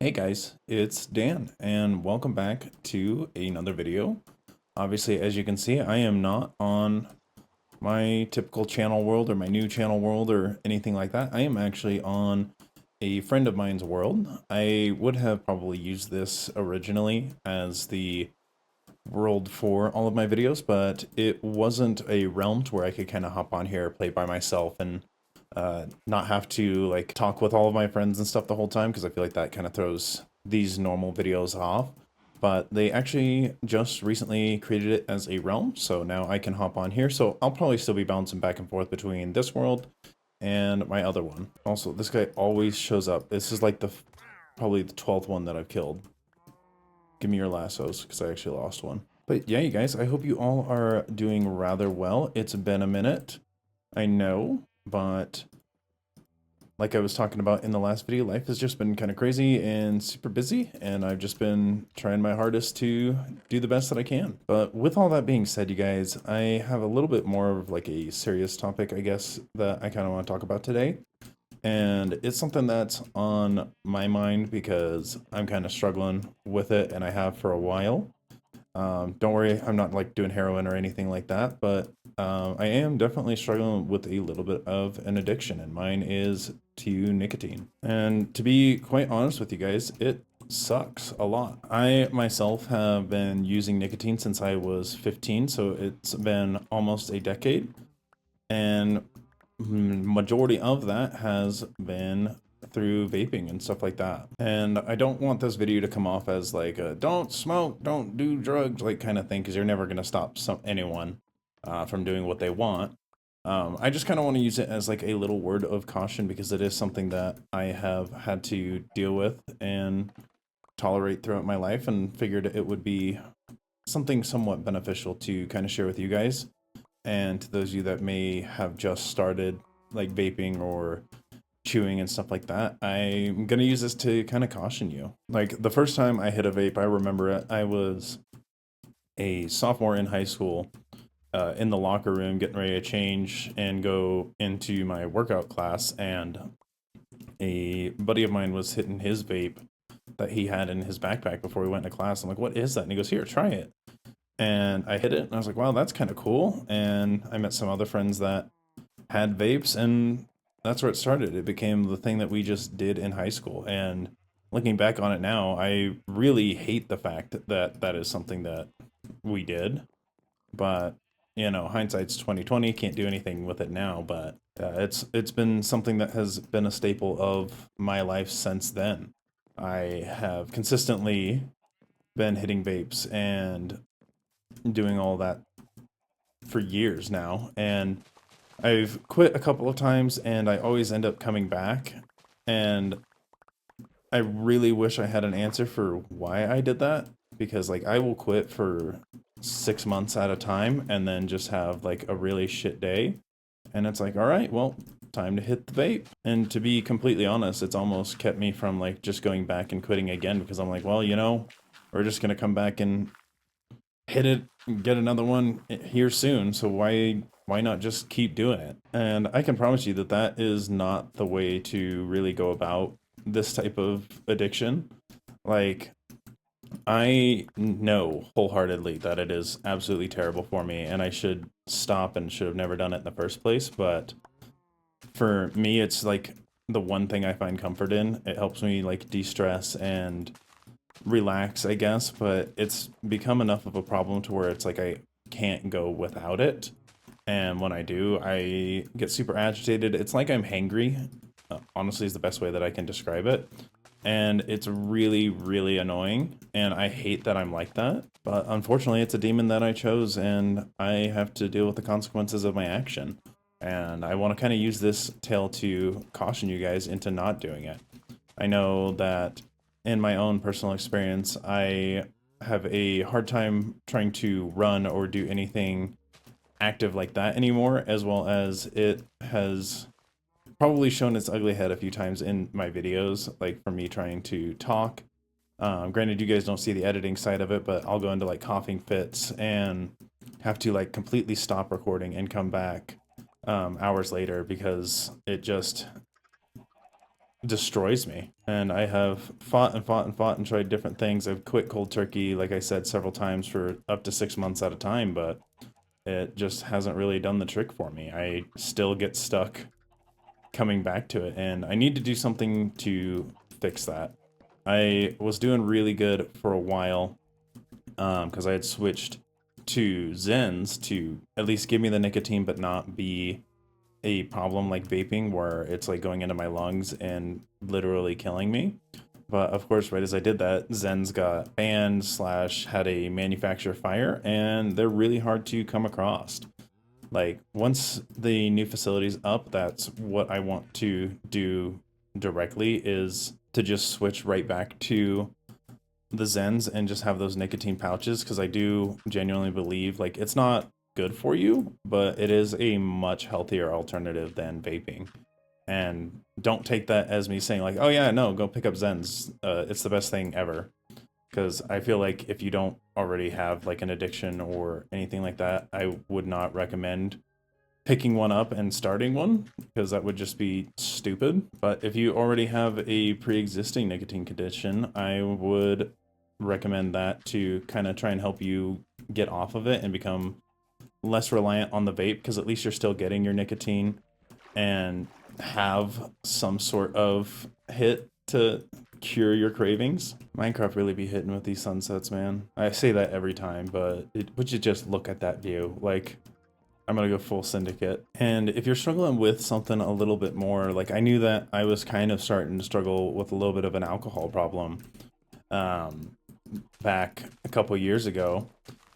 Hey guys, it's Dan, and welcome back to another video. Obviously, as you can see, I am not on my typical channel world or my new channel world or anything like that. I am actually on a friend of mine's world. I would have probably used this originally as the world for all of my videos, but it wasn't a realm to where I could kind of hop on here, play by myself, and not have to like talk with all of my friends and stuff the whole time because I feel like that kind of throws these normal videos off. But they actually just recently created it as a realm, so now I can hop on here. So I'll probably still be bouncing back and forth between this world and my other one. Also, this guy always shows up. This is like the probably the 12th one that I've killed. Give me your lassos, because I actually lost one. But yeah, you guys, I hope you all are doing rather well. It's been a minute, I know, but like I was talking about in the last video, life has just been kind of crazy and super busy, and I've just been trying my hardest to do the best that I can. But with all that being said, you guys, I have a little bit more of like a serious topic, I guess, that I kind of want to talk about today. And it's something that's on my mind because I'm kind of struggling with it, and I have for a while. Don't worry, I'm not like doing heroin or anything like that, but I am definitely struggling with a little bit of an addiction, and mine is to nicotine. And to be quite honest with you guys, it sucks a lot. I myself have been using nicotine since I was 15, so it's been almost a decade, and majority of that has been through vaping and stuff like that. And I don't want this video to come off as like a don't smoke, don't do drugs, like kind of thing, because you're never going to stop anyone from doing what they want. I just kind of want to use it as like a little word of caution because it is something that I have had to deal with and tolerate throughout my life, and figured it would be something somewhat beneficial to kind of share with you guys. And to those of you that may have just started like vaping or chewing and stuff like that, I'm gonna use this to kind of caution you. Like the first time I hit a vape, I remember it. I was a sophomore in high school, in the locker room, getting ready to change and go into my workout class, and a buddy of mine was hitting his vape that he had in his backpack before we went to class. I'm like, "What is that?" And he goes, "Here, try it." And I hit it, and I was like, "Wow, that's kind of cool." And I met some other friends that had vapes, and that's where it started. It became the thing that we just did in high school. And looking back on it now, I really hate the fact that that is something that we did. But hindsight's 2020. Can't do anything with it now. But it's been something that has been a staple of my life since then. I have consistently been hitting vapes and doing all that for years now, and I've quit a couple of times, and I always end up coming back. And I really wish I had an answer for why I did that, because like I will quit for 6 months at a time and then just have like a really shit day. And it's like, all right, well, time to hit the vape. And to be completely honest, it's almost kept me from like just going back and quitting again, because I'm like, well, we're just going to come back and hit it, get another one here soon. So why not just keep doing it? And I can promise you that that is not the way to really go about this type of addiction. Like, I know wholeheartedly that it is absolutely terrible for me, and I should stop and should have never done it in the first place. But for me, it's like the one thing I find comfort in. It helps me like de-stress and relax, I guess, but it's become enough of a problem to where it's like I can't go without it. And when I do, I get super agitated. It's like I'm hangry, honestly, is the best way that I can describe it. And it's really, really annoying. And I hate that I'm like that. But unfortunately, it's a demon that I chose, and I have to deal with the consequences of my action. And I want to kind of use this tale to caution you guys into not doing it. I know that in my own personal experience, I have a hard time trying to run or do anything active like that anymore, as well as it has probably shown its ugly head a few times in my videos, like for me trying to talk. Granted, you guys don't see the editing side of it, but I'll go into like coughing fits and have to like completely stop recording and come back hours later because destroys me. And I have fought and fought and fought and tried different things. I've quit cold turkey, like I said, several times for up to 6 months at a time, but it just hasn't really done the trick for me. I still get stuck coming back to it, and I need to do something to fix that. I was doing really good for a while because I had switched to Zens to at least give me the nicotine but not be a problem like vaping where it's like going into my lungs and literally killing me. But of course, right as I did that, Zens got banned slash had a manufacturer fire, and they're really hard to come across. Like once the new facility's up, that's what I want to do directly is to just switch right back to the Zens and just have those nicotine pouches because I do genuinely believe like it's not good for you, but it is a much healthier alternative than vaping. And don't take that as me saying like, oh yeah, no, go pick up Zens. It's the best thing ever. Because I feel like if you don't already have like an addiction or anything like that, I would not recommend picking one up and starting one because that would just be stupid. But if you already have a pre-existing nicotine condition, I would recommend that to kind of try and help you get off of it and become less reliant on the vape because at least you're still getting your nicotine and have some sort of hit to cure your cravings. Minecraft really be hitting with these sunsets, man. I say that every time, but would you just look at that view? Like, I'm gonna go full syndicate. And if you're struggling with something a little bit more, like I knew that I was kind of starting to struggle with a little bit of an alcohol problem back a couple years ago.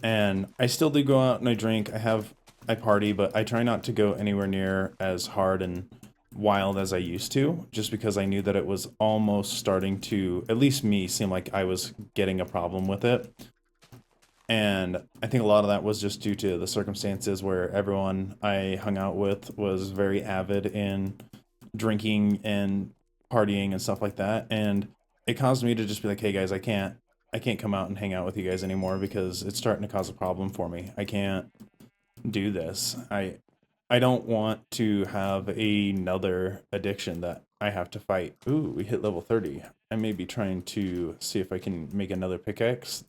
And I still do go out and I drink. I party, but I try not to go anywhere near as hard and wild as I used to, just because I knew that it was almost starting to, at least me, seem like I was getting a problem with it. And I think a lot of that was just due to the circumstances where everyone I hung out with was very avid in drinking and partying and stuff like that. And it caused me to just be like, hey guys, I can't come out and hang out with you guys anymore because it's starting to cause a problem for me. I can't do this. I don't want to have another addiction that I have to fight. Ooh, we hit level 30. I may be trying to see if I can make another pickaxe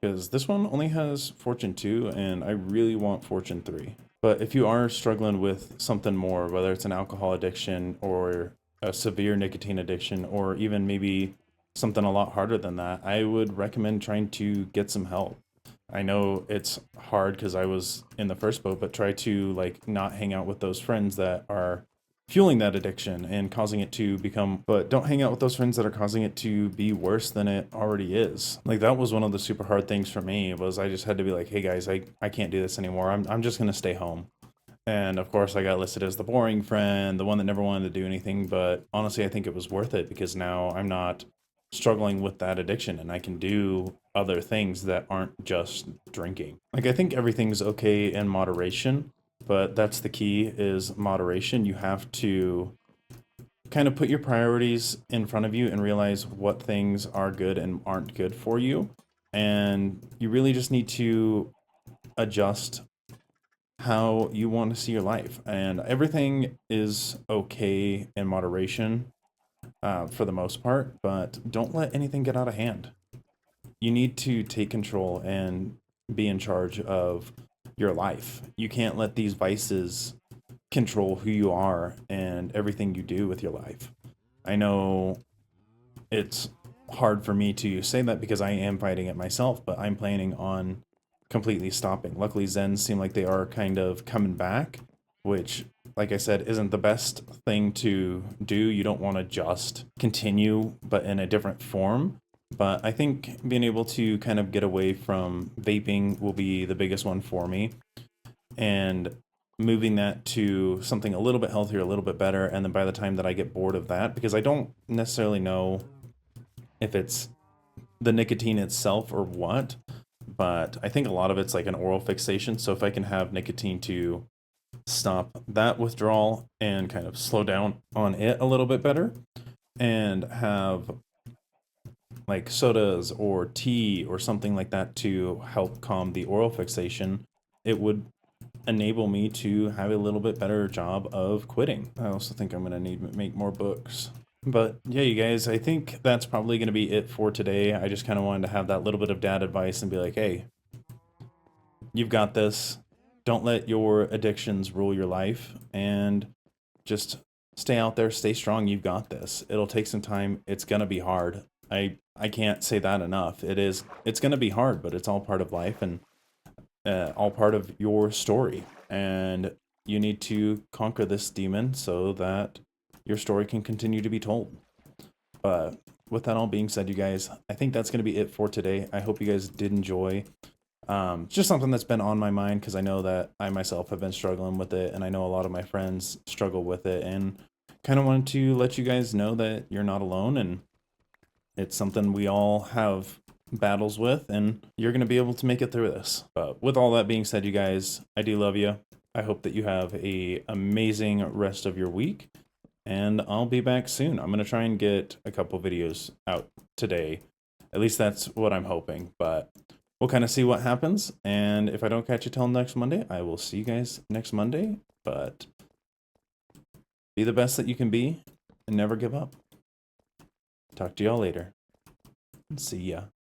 because this one only has Fortune 2 and I really want Fortune 3. But if you are struggling with something more, whether it's an alcohol addiction or a severe nicotine addiction or even maybe something a lot harder than that, I would recommend trying to get some help. I know it's hard because I was in the first boat, but try to like not hang out with those friends that are fueling that addiction and causing it to become, but don't hang out with those friends that are causing it to be worse than it already is. Like that was one of the super hard things for me was I just had to be like, hey guys, I can't do this anymore. I'm just gonna stay home. And of course I got listed as the boring friend, the one that never wanted to do anything, but honestly I think it was worth it because now I'm not struggling with that addiction and I can do other things that aren't just drinking. Like I think everything's okay in moderation, but that's the key is moderation. You have to kind of put your priorities in front of you and realize what things are good and aren't good for you. And you really just need to adjust how you want to see your life. And everything is okay in moderation for the most part, but don't let anything get out of hand. You need to take control and be in charge of your life. You can't let these vices control who you are and everything you do with your life. I know it's hard for me to say that because I am fighting it myself, but I'm planning on completely stopping. Luckily, Zens seem like they are kind of coming back, which, like I said, isn't the best thing to do. You don't want to just continue, but in a different form. But I think being able to kind of get away from vaping will be the biggest one for me. And moving that to something a little bit healthier, a little bit better. And then by the time that I get bored of that, because I don't necessarily know if it's the nicotine itself or what, but I think a lot of it's like an oral fixation. So if I can have nicotine to stop that withdrawal and kind of slow down on it a little bit better, and have like sodas or tea or something like that to help calm the oral fixation, it would enable me to have a little bit better job of quitting. I also think I'm going to need to make more books. But yeah, you guys, I think that's probably going to be it for today. I just kind of wanted to have that little bit of dad advice and be like, hey, you've got this. Don't let your addictions rule your life, and just stay out there, stay strong. You've got this. It'll take some time. It's going to be hard. I can't say that enough. It's going to be hard, but it's all part of life and all part of your story. And you need to conquer this demon so that your story can continue to be told. But with that all being said, you guys, I think that's going to be it for today. I hope you guys did enjoy. Just something that's been on my mind because I know that I myself have been struggling with it, and I know a lot of my friends struggle with it, and kind of wanted to let you guys know that you're not alone, and it's something we all have battles with, and you're going to be able to make it through this. But with all that being said, you guys, I do love you. I hope that you have a amazing rest of your week, and I'll be back soon. I'm going to try and get a couple videos out today. At least that's what I'm hoping, but we'll kind of see what happens. And if I don't catch you till next Monday, I will see you guys next Monday. But be the best that you can be and never give up. Talk to y'all later. See ya.